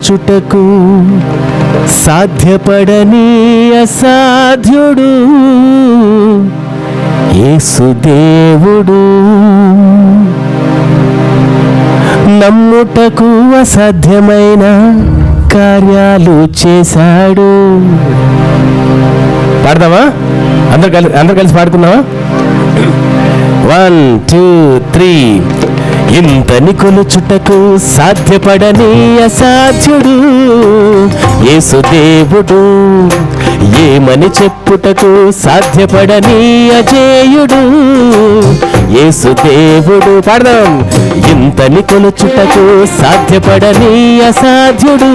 కొలుచుటకు సాధ్యపడని అసాధ్యుడు యేసుదేవుడు. నమ్ముటకు అసాధ్యమైన కార్యాలు చేశాడు. పాడదామా? అందరు కలిసి పాడుకుందామా? 1 2 3. ఇంతని కొలుచుటకు సాధ్యపడని అసాధ్యుడు యేసుదేవుడు. ఏమని చెప్పుటకు సాధ్యపడని అజేయుడు యేసుదేవుడు. పాడదాం. ఇంతని కొలుచుటకు సాధ్యపడని అసాధ్యుడు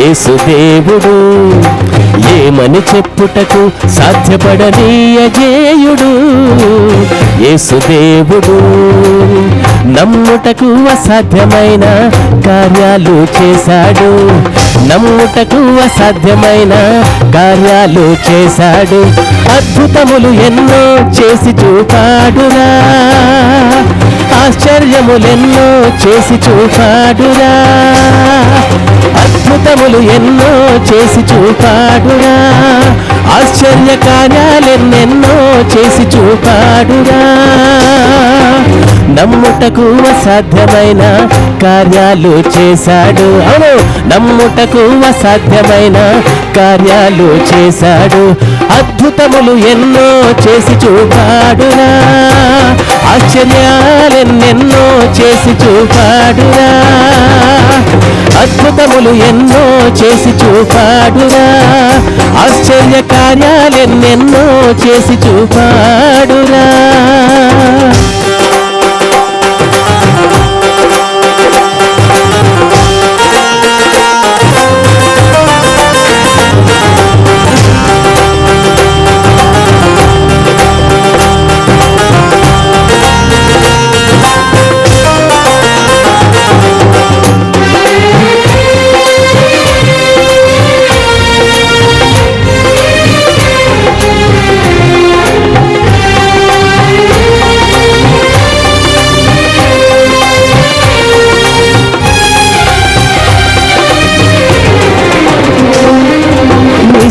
యేసుదేవుడు. ఏమని చెప్పుటకు సాధ్యపడని అజేయుడు యేసుదేవుడు. నమ్ముటకు అసాధ్యమైన కార్యాలు చేశాడు. నమ్ముటకు అసాధ్యమైన కార్యాలు చేశాడు. అద్భుతములు ఎన్నో చేసి చూపాడురా. ఆశ్చర్యములెన్నో చేసి చూపాడురా. అద్భుతములు ఎన్నో చేసి చూపాడురా. ఆశ్చర్య కార్యాలెన్నెన్నో చేసి చూపాడురా. నమ్ముటకు అసాధ్యమైన కార్యాలు చేశాడు. అవును, నమ్ముటకు అసాధ్యమైన కార్యాలు చేశాడు. అద్భుతములు ఎన్నో చేసి చూపాడురా. ఆశ్చర్యాలెన్నెన్నో చేసి చూపాడురా. అద్భుతములు ఎన్నో చేసి చూపాడురా. ఆశ్చర్య కార్యాలెన్నెన్నో చేసి చూపాడురా.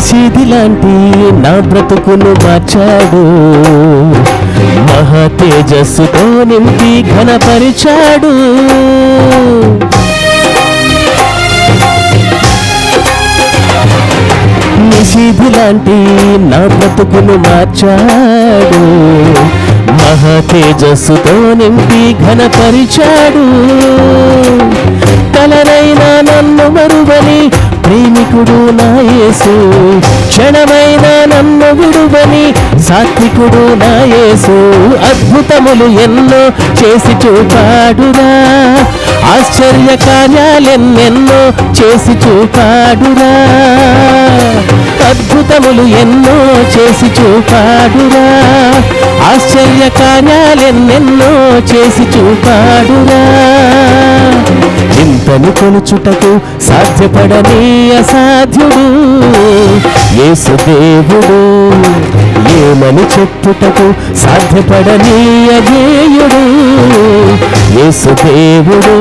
శిథిలాంటి నా బ్రతుకును మార్చాడు. మహా తేజస్సుతో నింపి ఘనపరిచాడు. నిషిధిలాంటి నా బ్రతుకును మార్చాడు. మహా తేజస్సుతో నింపి ఘనపరిచాడు. కలనైనా నన్ను మరువని ప్రేమికుడు నా యేసు. క్షణమైన నన్ను విడువని సాత్వికుడు నా యేసు. అద్భుతములు ఎన్నో చేసి చూపాడురా. ఆశ్చర్య కార్యాలెన్నెన్నో చేసి చూపాడురా. అద్భుతములు ఎన్నో చేసి చూపాడురా. ఆశ్చర్య కార్యాలెన్నెన్నో చేసి చూపాడురా. ఇంతని కొలుచుటకు సాధ్యపడని అసాధ్యుడు యేసుదేవుడు. ఏమని చెప్పుటకు సాధ్యపడని అజేయుడు యేసుదేవుడు.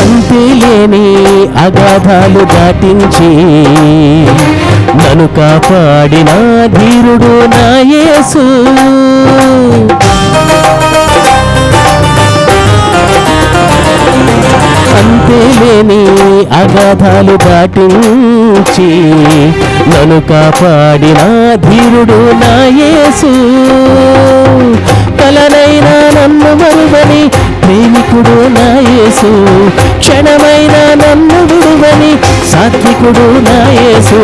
అంతేలేని అగాధాలు దాటించి నన్ను కాపాడిన ధీరుడు నా యేసు. అంతేలేని అగాధాలు దాటించి నన్ను కాపాడిన ధీరుడు నా యేసు. కలనైనా నన్ను మరువని ప్రేమికుడు నా యేసు. క్షణమైన నన్ను విడువని సాత్వికుడు రక్షకుడు నా యేసు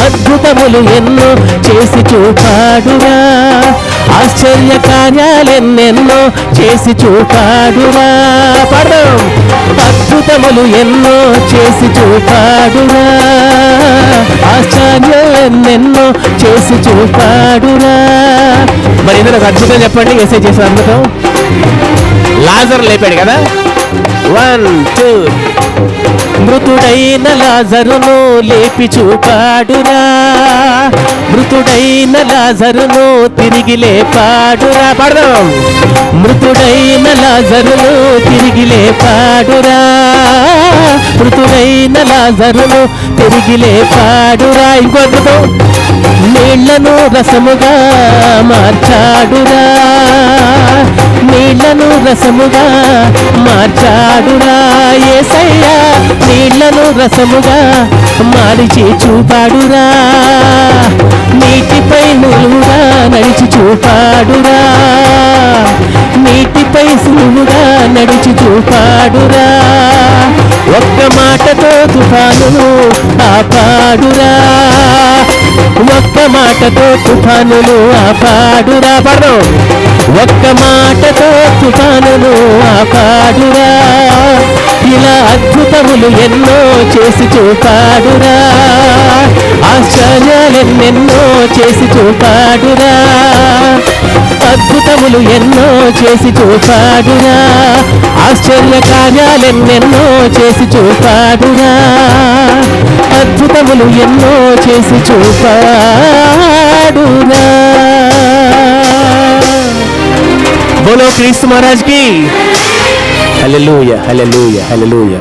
అద్భుతములు ఎన్నో చేసి చూపాడురా, ఆశ్చర్య కార్యాలెన్నెన్నో చేసి చూపాడురా. పడదాం. అద్భుతములు ఎన్నో చేసి చూపాడురా, ఆశ్చర్యాలెన్నెన్నో చేసి చూపాడురా. మరి ఇందులో ఒక అద్భుతం చెప్పండి, యేసయ్య చేసిన అద్భుతం. లాజరు లేపాడు కదా. 1 2. మృతుడైన లాజరును లేపి చూపాడురా, మృతుడైన లాజరును తిరిగి లేపాడురా. పడదాం. మృతుడైన లాజరును తిరిగి లేపాడురా, మృతుడైన లాజరును తిరిగి లేపాడురా. ఇంకో అద్భుతం. నీళ్లను రసముగా మార్చాడురా, నీళ్లను రసముగా మార్చాడురా. యేసయ్య నీళ్లను రసముగా మార్చి చూపాడురా, నీటిపై నులువుగా నడిచి చూపాడురా, నీటిపై సులువుగా నడిచి చూపాడురా. ఒక్క మాటతో తుఫానును ఆపాడురా, ఒక్క మాటతో తుఫానును ఆపాడురా. పడదాం. ఒక్క మాటతో తుఫానును ఆపాడురా, ఇలా అద్భుతములు ఎన్నో చేసి చూపాడురా, ఆశ్చర్యాలెన్నెన్నో చేసి చూపాడురా, అద్భుతములు ఎన్నో చేసి చూపాడురా, ఆశ్చర్య కార్యాలెన్నెన్నో చేసి చూపాడురా, అద్భుతములు ఎన్నో చేసి చూపాడురా. బోలో క్రీస్తు మహారాజ్ కి హల్లెలూయా, హల్లెలూయా, హల్లెలూయా.